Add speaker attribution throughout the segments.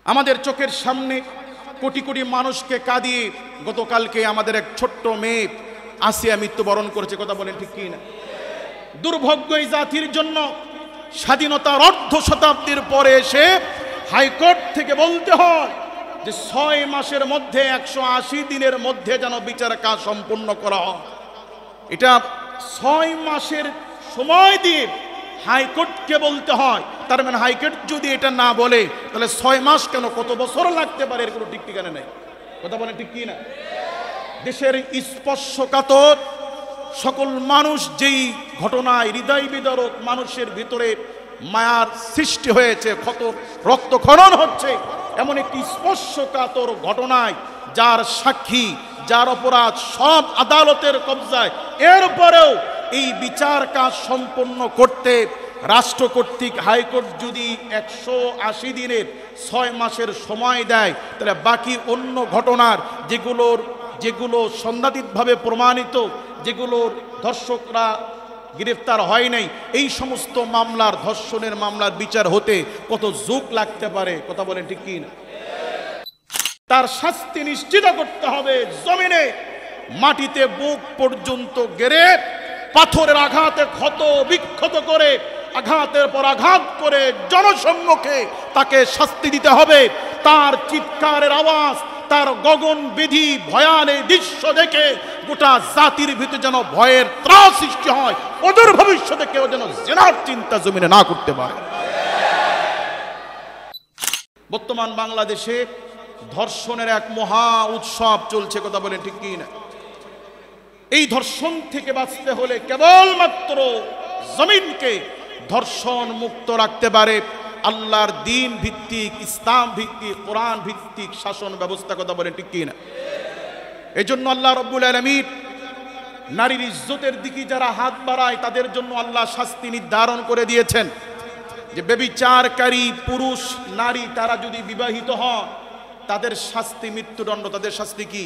Speaker 1: আমাদের চোখের সামনে কোটি কোটি মানুষকে কাঁদিয়ে গতকালকে আমাদের এক ছোট্ট মেয়ে আসিয়া মৃত্যুবরণ করেছে। কথা বলেন ঠিক কি না? দুর্ভাগ্য এই জাতির জন্য স্বাধীনতার অর্ধ শতাব্দীর পরে এসে হাইকোর্ট থেকে বলতে হয় যে 6 মাসের মধ্যে 180 দিনের মধ্যে যেন বিচার কাজ সম্পূর্ণ করা হয়। এটা 6 মাসের সময় দিয়ে হাইকোর্টকে বলতে হয়। তার মানে হাইকোর্ট যদি এটা না বলে তাহলে 6 মাস কেন, কত বছর লাগতে পারে, এর কোনো ঠিক ঠিকানা নেই। কথা বলেন ঠিক কি না? দেশের স্পর্শকাতর সকল মানুষ যেই ঘটনায় হৃদয় বিদারক মানুষের ভিতরে মায়ার সৃষ্টি হয়েছে, ক্ষত রক্তক্ষরণ হচ্ছে, এমন একটি স্পর্শকাতর ঘটনায় যার সাক্ষী, যার অপরাধ সব আদালতের কবজায়, এরপরেও এই বিচার কাজ সম্পন্ন করতে রাষ্ট্র কর্তৃক হাইকোর্ট যদি 180 দিনের 6 মাসের সময় দেয়, তাহলে বাকি অন্য ঘটনার যেগুলো সন্দেহাতীতভাবে প্রমাণিত, যেগুলোর ধর্ষকরা গ্রেফতার হয় নাই, এই সমস্ত মামলার, ধর্ষণের মামলার বিচার হতে কত যুগ লাগতে পারে। কথা বলেন ঠিক কি না? তার শাস্তি নিশ্চিত করতে হবে। জমিনে মাটিতে বুক পর্যন্ত গেড়ে পাথরের আঘাতে ক্ষত বিক্ষত করে, আঘাতের পর আঘাত করে জনসম্মুখে তাকে শাস্তি দিতে হবে। তার চিৎকারের আওয়াজ, তার গগনবিধি ভয়ানক দৃশ্য দেখে গোটা জাতির ভিতরে যেন ভয়ের ত্রাস সৃষ্টি হয়, অদূর ভবিষ্যতে কেউ যেন জিনার চিন্তা জমিনে না করতে পারে। বর্তমান বাংলাদেশে ধর্ষণের এক মহা উৎসব চলছে। কথা বলেন ঠিক কি না? এই ধর্ষণ থেকে বাঁচতে হলে কেবলমাত্র জমিনকে ধর্ষণ মুক্ত রাখতে পারে আল্লাহর দ্বীন ভিত্তিক, ইসলাম ভিত্তিক, কোরআন ভিত্তিক শাসন ব্যবস্থা। কথা বলেন ঠিক কি না? এই জন্য আল্লাহ রাব্বুল আলামিন নারীর ইজ্জতের দিকে যারা হাত বাড়ায় তাদের জন্য আল্লাহ শাস্তি নির্ধারণ করে দিয়েছেন যে ব্যভিচারকারী পুরুষ নারী তারা যদি বিবাহিত হয় তাদের শাস্তি মৃত্যুদণ্ড। তাদের শাস্তি কি?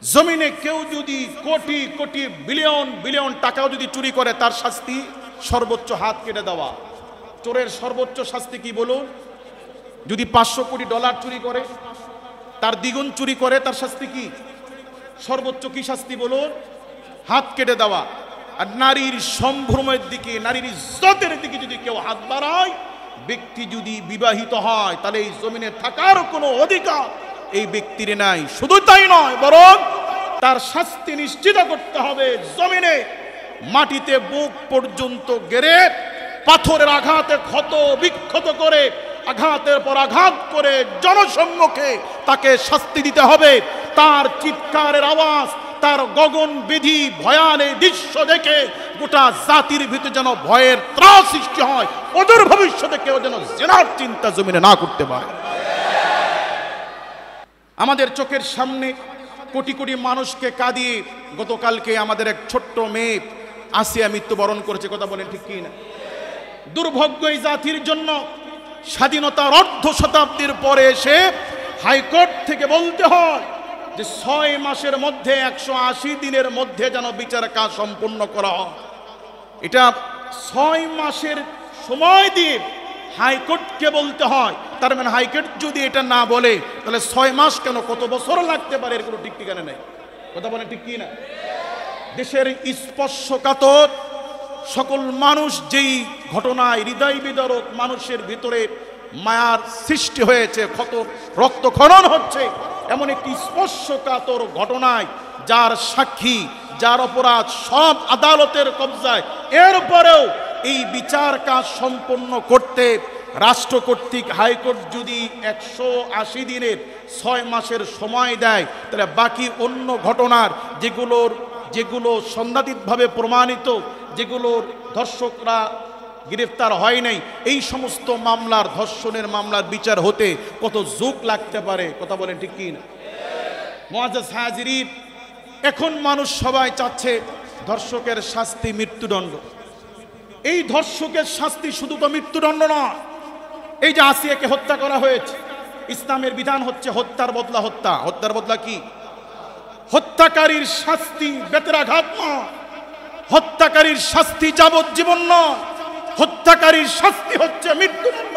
Speaker 1: জমিনে কেউ যদি কোটি কোটি বিলিয়ন বিলিয়ন টাকাও যদি চুরি করে তার শাস্তি সর্বোচ্চ হাত কেটে দেওয়া। চোরের সর্বোচ্চ শাস্তি কি বলুন? যদি 500 কোটি ডলার চুরি করে, তার দ্বিগুণ চুরি করে, তার শাস্তি কি? সর্বোচ্চ কি শাস্তি বলুন? হাত কেটে দেওয়া। আর নারীর সম্ভ্রমের দিকে, নারীর ইজ্জতের দিকে যদি কেউ হাত বাড়ায়, ব্যক্তি যদি বিবাহিত হয় তাহলে এই জমিনে থাকার কোনো অধিকার এই ব্যক্তির নাই। শুধু তাই নয়, বরং তার শাস্তি নিশ্চিত করতে হবে। জমিনে মাটিতে বুক পর্যন্ত গেড়ে পাথরের আঘাতে ক্ষত বিক্ষত করে, আঘাতের পর আঘাত করে জনসম্মুখে তাকে শাস্তি দিতে হবে। তার চিৎকারের আওয়াজ, তার গগনবিধি ভয়ানক দৃশ্য দেখে গোটা জাতির ভিতরে যেন ভয়ের ত্রাস সৃষ্টি হয়, অদূর ভবিষ্যতে কেউ যেন জিনার চিন্তা জমিনে না করতে পারে। আমাদের চোখের সামনে কোটি কোটি মানুষকে কাঁদিয়ে গতকালকে আমাদের এক ছোট্ট মেয়ে আসিয়া মৃত্যুবরণ করেছে। কথা বলেন ঠিক কি না? দুর্ভাগ্য এই জাতির জন্য স্বাধীনতার অর্ধ শতাব্দীর পরে এসে হাইকোর্ট থেকে বলতে হয় যে 6 মাসের মধ্যে 180 দিনের মধ্যে যেন বিচার কাজ সম্পূর্ণ করা হয়। এটা 6 মাসের সময় দিয়ে হাইকোর্টকে বলতে হয়। তার মানে হাইকোর্ট যদি এটা না বলে তাহলে 6 মাস কেন, কত বছর লাগতে পারে, এর কোনো ঠিক ঠিকানা নেই। কথা বলেন ঠিক কি না? দেশের স্পর্শকাতর সকল মানুষ যেই ঘটনায় হৃদয় বিদারক মানুষের ভিতরে মায়ার সৃষ্টি হয়েছে, ক্ষত রক্তক্ষরণ হচ্ছে, এমন একটি স্পর্শকাতর ঘটনায় যার সাক্ষী, যার অপরাধ সব আদালতের কবজায়, এরপরেও এই বিচার কাজ সম্পন্ন করতে রাষ্ট্র কর্তৃক হাইকোর্ট যদি 180 দিনের 6 মাসের সময় দেয়, তাহলে বাকি অন্য ঘটনার যেগুলো সন্দেহাতীতভাবে প্রমাণিত, যেগুলোর ধর্ষকরা গ্রেফতার হয় নাই, এই সমস্ত মামলার, ধর্ষণের মামলার বিচার হতে কত যুগ লাগতে পারে। কথা বলেন ঠিক কি না? মুআজ্জাজ হাজিরিন, এখন মানুষ সবাই চাচ্ছে ধর্ষকের শাস্তি মৃত্যুদণ্ড। এই ধর্ষকের শাস্তি শুধু তো মৃত্যুদণ্ড নয়। এই যে আসিয়াকে হত্যা করা হয়েছে, ইসলামের বিধান হচ্ছে হত্যার বদলা হত্যা। হত্যার বদলা কি? হত্যাকারীর শাস্তি বেতেরাঘাত নয়, হত্যাকারীর শাস্তি যাবজ্জীবন নয়, হত্যা হত্যাকারীর শাস্তি হচ্ছে মৃত্যুদণ্ড।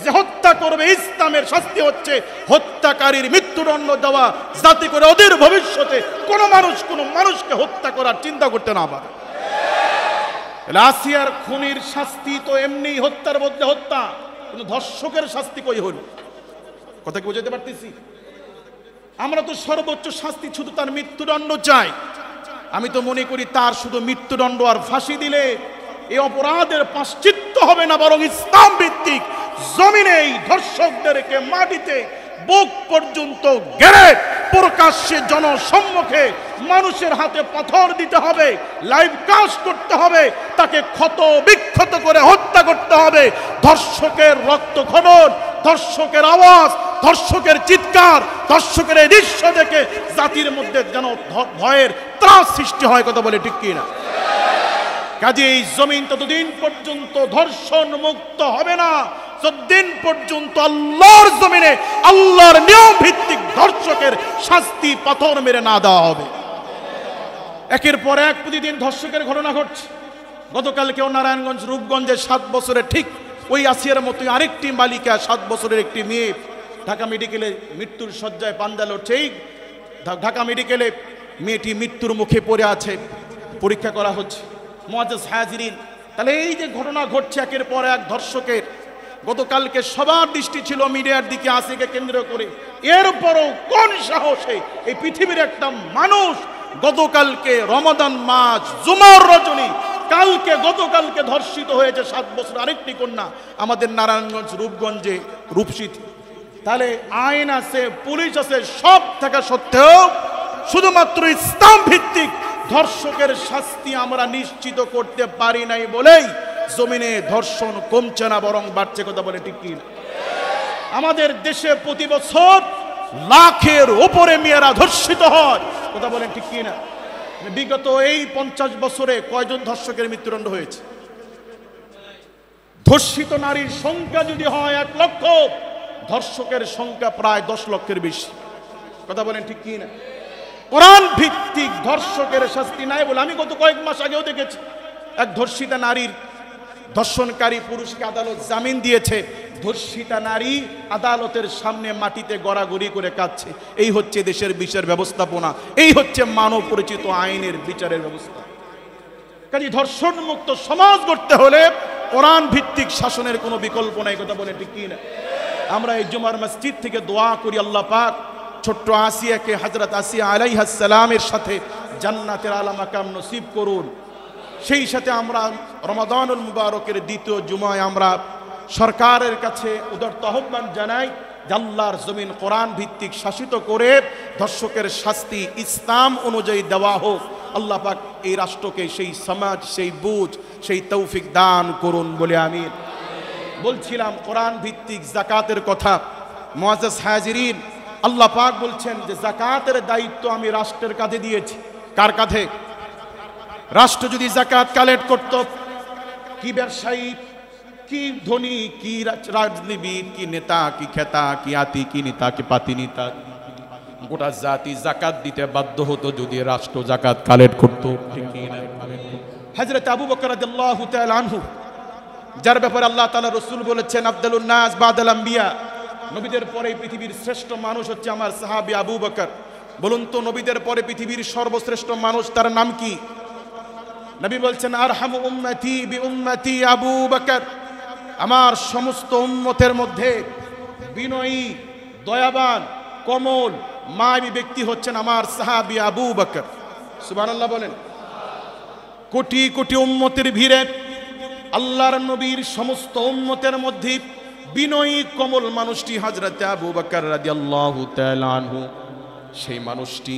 Speaker 1: যে হত্যা করবে ইসলামের শাস্তি হচ্ছে হত্যাকারীর মৃত্যুদণ্ড দেওয়া, যাতে করে ওদের ভবিষ্যতে কোনো মানুষকে হত্যা করার চিন্তা করতে না পারে। আসিয়ার খুনির শাস্তি তো এমনি হত্যার বদলে হত্যা, কিন্তু ধর্ষকের শাস্তি কই হল? কথা কি বুঝাতে পারতেছি? আমরা তো সর্বোচ্চ শাস্তি শুধু তার মৃত্যুদণ্ড চাই। আমি তো মনে করি তার শুধু মৃত্যুদণ্ড আর ফাঁসি দিলে এই অপরাধের প্রায়শ্চিত্ত হবে না, বরং ইসলাম ভিত্তিক জমিনে এই ধর্ষকদেরকে মাটিতে বুক পর্যন্ত গেড়ে প্রকাশ্যে জনসম্মুখে মানুষের হাতে পাথর দিতে হবে, লাইভ কাস্ট করতে হবে, তাকে ক্ষত বিক্ষত করে হত্যা করতে হবে। ধর্ষকের রক্তক্ষরণ, ধর্ষকের আওয়াজ, ধর্ষকের চিৎকার, ধর্ষকের এই দৃশ্য দেখে জাতির মধ্যে যেন ভয়ের ত্রাস সৃষ্টি হয়। কথা বলে ঠিক কিনা? কাজে এই জমিন ততদিন পর্যন্ত ধর্ষণ মুক্ত হবে না যতদিন পর্যন্ত আল্লাহর জমিনে আল্লাহর নিয়ম ভিত্তিক ধর্ষকের শাস্তি পাথর মেরে না দেওয়া হবে। একের পর এক প্রতিদিন ধর্ষকের ঘটনা ঘটছে। গতকালকেও নারায়ণগঞ্জ রূপগঞ্জে 7 বছরের ঠিক ওই আসিয়ার মতোই আরেকটি বালিকা, 7 বছরের একটি মেয়ে ঢাকা মেডিকেলে মৃত্যুর শয্যায় পাঞ্জা লড়ছে। ঢাকা মেডিকেলে মেয়েটি মৃত্যুর মুখে পড়ে আছে, পরীক্ষা করা হচ্ছে। মুআজ্জাজ হাজিরিন, তাহলে এই যে ঘটনা ঘটছে একের পর এক ধর্ষকের, গতকালকে সবার দৃষ্টি ছিল মিডিয়ার দিকে, আসিকে কেন্দ্র করে। এরপরও কোন সাহসে এই পৃথিবীর একটা মানুষ গতকালকে রমাদান মাস জুমার রজনী গতকালকে ধর্ষিত হয়েছে 7 বছর আরেকটি কন্যা আমাদের নারায়ণগঞ্জ রূপগঞ্জে রূপসীতে। তাহলে আইন আছে, পুলিশ আছে, সব থাকা সত্ত্বেও শুধুমাত্র ইসলাম ভিত্তিক ধর্ষকের শাস্তি আমরা নিশ্চিত করতে পারি নাই বলেই জমিনে ধর্ষণ কমছে না, বরং বাড়ছে। কথা বলে ঠিক কি? আমাদের দেশে প্রতি বছর লাখের উপরে মেয়েরা ধর্ষিত হয়। কথা বলেন ঠিক কি না? বিগত এই 50 বছরে কয়জন ধর্ষকের মৃত্যুদণ্ড হয়েছে? ধর্ষিত নারীর সংখ্যা যদি হয় 1 লক্ষ, ধর্ষকের সংখ্যা প্রায় 10 লক্ষের বেশি। কথা বলেন ঠিক কি না? কোরআন ভিত্তিক ধর্ষকের শাস্তি নাই বলে আমি গত কয়েক মাস আগেও দেখেছি এক ধর্ষিতা নারীর, ধর্ষণকারী পুরুষকে আদালত জামিন দিয়েছে, ধর্ষিতা নারী আদালতের সামনে মাটিতে গড়াগড়ি করে কাঁদছে। এই হচ্ছে দেশের বিচার ব্যবস্থাপনা, এই হচ্ছে মানব পরিচিত আইনের বিচারের ব্যবস্থা। কাজে ধর্ষণ মুক্ত সমাজ গড়তে হলে কোরআন ভিত্তিক শাসনের কোনো বিকল্প নাই। কথা বলে ঠিক কি না? আমরা এই জুমার মসজিদ থেকে দোয়া করি, আল্লাহ পাক ছোট্ট আসিয়াকে হযরত আসিয়া আলাইহিস সালামের সাথে জান্নাতের আলা মাকাম নসিব করুন। সেই সাথে আমরা রমাদানুল মুবারকের দ্বিতীয় জুমায় আমরা সরকারের কাছে উদারত আহ্বান জানাই যে আল্লাহর জমিন কোরআন ভিত্তিক শাসিত করে ধর্ষকের শাস্তি ইসলাম অনুযায়ী দেওয়া হোক। আল্লাহ পাক এই রাষ্ট্রকে সেই সমাজ, সেই বুঝ, সেই তৌফিক দান করুন বলে আমি বলছিলাম। কোরআন ভিত্তিক যাকাতের কথা, মুআজ্জাজ হাজিরিন, আল্লাহ পাক বলছেন যে যাকাতের দায়িত্ব আমি রাষ্ট্রের কাঁধে দিয়েছি। কার কাঁধে? রাষ্ট্র যদি যাকাত কালেক্ট করত, কি ব্যবসায়ী, কি ধনী, কি রাজনীতিবিদ, কি নেতা, কি খেতা, কি আতি, কি নেতা, কি পাতি নেতা, গোটা জাতি যাকাত দিতে বাধ্য হতো যদি রাষ্ট্র যাকাত কালেক্ট করত। হযরত আবু বকর রাদিয়াল্লাহু তাআলা আনহু, যার ব্যাপারে আল্লাহ তাআলা রাসূল বলেছেন আফদালুন নাস বাদাল আম্বিয়া, নবীদের পরে পৃথিবীর শ্রেষ্ঠ মানুষ হচ্ছে আমার সাহাবী আবু বকর। বলুন তো নবীদের পরে পৃথিবীর সর্বশ্রেষ্ঠ মানুষ, তার নাম কি? নবী বলছেন আরহামু উম্মতি বি উম্মতি আবু বকর, আমার সমস্ত উম্মতের মধ্যে বিনয়ী, দয়াবান, কোমল, মায়াবী ব্যক্তি হচ্ছেন আমার সাহাবী আবু বকর। সুবহানাল্লাহ বলেন। কোটি কোটি উম্মতের ভিড়ে আল্লাহর নবীর সমস্ত উম্মতের মধ্যে বিনয়ী কোমল মানুষটি হযরত আবু বকর রাদিয়াল্লাহু তাআলা আনহু। সেই মানুষটি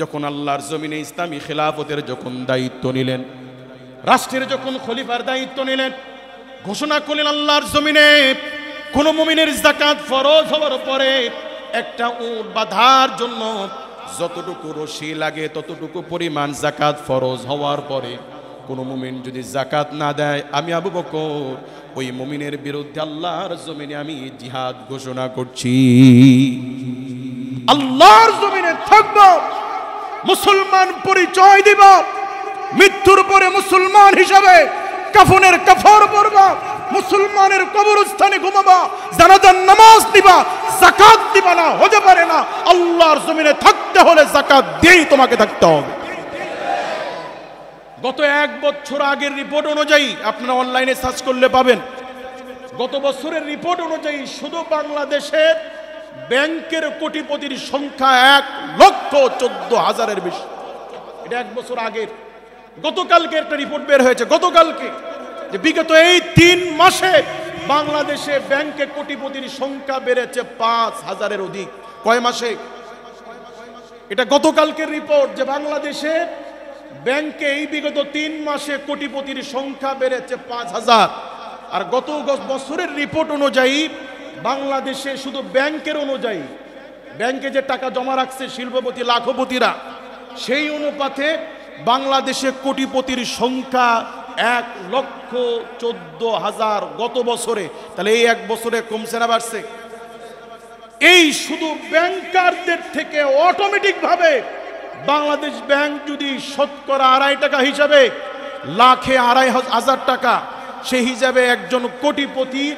Speaker 1: যখন আল্লাহর জমিনে ইসলামী খেলাফতের যখন দায়িত্ব নিলেন, রাষ্ট্রের যখন খলিফার দায়িত্ব নিলেন, ঘোষণা করলেন আল্লাহর জমিনে কোন মুমিনের যাকাত ফরজ হওয়ার পরে একটা উট বাঁধার জন্য যতটুকু রশি লাগে ততটুকু পরিমাণ যাকাত ফরজ হওয়ার পরে কোন মুমিন যদি যাকাত না দেয়, আমি আবু বকর ওই মুমিনের বিরুদ্ধে আল্লাহর জমিনে আমি জিহাদ ঘোষণা করছি। আল্লাহর জমিনে থাকব, মুসলমান পরিচয় দিব, মৃত্যুর পরে মুসলমান হিসাবে কাফনের কাফর পরব, মুসলমানের কবরস্থানে ঘুমাবা, জানাজার নামাজ দিবা, যাকাত দিবা না, হতে পারে না। আল্লাহর জমিনে থাকতে হলে যাকাত দিয়েই তোমাকে থাকতে হবে। গত 1 বছর আগের রিপোর্ট অনুযায়ী, আপনারা অনলাইনে সার্চ করলে পাবেন, গত বছরের রিপোর্ট অনুযায়ী শুধু বাংলাদেশের ব্যাংকের কোটিপতির সংখ্যা 1,14,000-এর বেশি। এটা 1 বছর আগের। গতকালকে একটা রিপোর্ট বের হয়েছে, গতকালকে, যে বিগত এই 3 মাসে বাংলাদেশে ব্যাংকে কোটিপতির সংখ্যা বেড়েছে 5,000-এর অধিক। কয় মাসে? এটা গতকালকের রিপোর্ট, যে বাংলাদেশে ব্যাংকে এই বিগত 3 মাসে কোটিপতির সংখ্যা বেড়েছে 5,000। আর গত বছরের রিপোর্ট অনুযায়ী বাংলাদেশে শুধু ব্যাংকের অনুযায়ী, ব্যাংকে যে টাকা জমা রাখছে শিল্পপতি লাখপতিরা, সেই অনুপাতে বাংলাদেশে কোটিপতির সংখ্যা 1,14,000 গত বছরে। তাহলে এই 1 বছরে কমছে না বাড়ছে? এই শুধু ব্যাংকারদের থেকে অটোমেটিক ভাবে বাংলাদেশ ব্যাংক যদি শতকরা 2.5 টাকা হিসাবে, লাখে 2,500 টাকা, সেই হিসাবে একজন কোটিপতির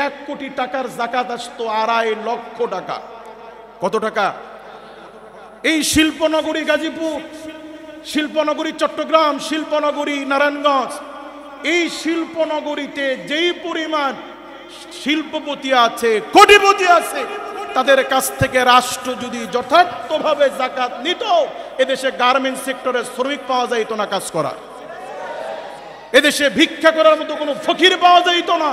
Speaker 1: 1 কোটি টাকার যাকাত আসতো 2.5 লক্ষ টাকা। কত টাকা? এই শিল্পনগরী গাজীপুর, শিল্পনগরী চট্টগ্রাম, শিল্পনগরী নারায়ণগঞ্জ, এই শিল্পনগরীতে যেই পরিমাণ শিল্পপতি আছে, কোটিপতি আছে, তাদের কাছ থেকে রাষ্ট্র যদি যথার্থভাবে যাকাত নিত, এদেশে গার্মেন্টস সেক্টরে শ্রমিক পাওয়া যাইত না কাজ করা, এদেশে ভিক্ষা করার মতো কোনো ফকির পাওয়া যাইত না,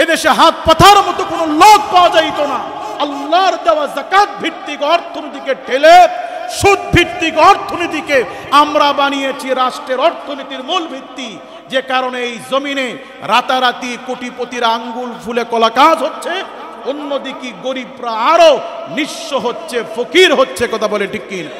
Speaker 1: এদেশে হাত পাথার মতো কোনো লোক পাওয়া যাইত না। আল্লাহর দেওয়া যাকাত ভিত্তিক অর্থনীতিকে ঠেলে সুদ ভিত্তিক অর্থনীতিকে আমরা বানিয়েছি রাষ্ট্রের অর্থনীতির মূল ভিত্তি। যে কারণে এই জমিনে রাতারাতি কোটিপতির আঙ্গুল ফুলে কলা কাজ হচ্ছে, অন্যদিকে গরিবরা আরো নিঃস্ব হচ্ছে, ফকির হচ্ছে। কথা বলে ঠিক কিনা?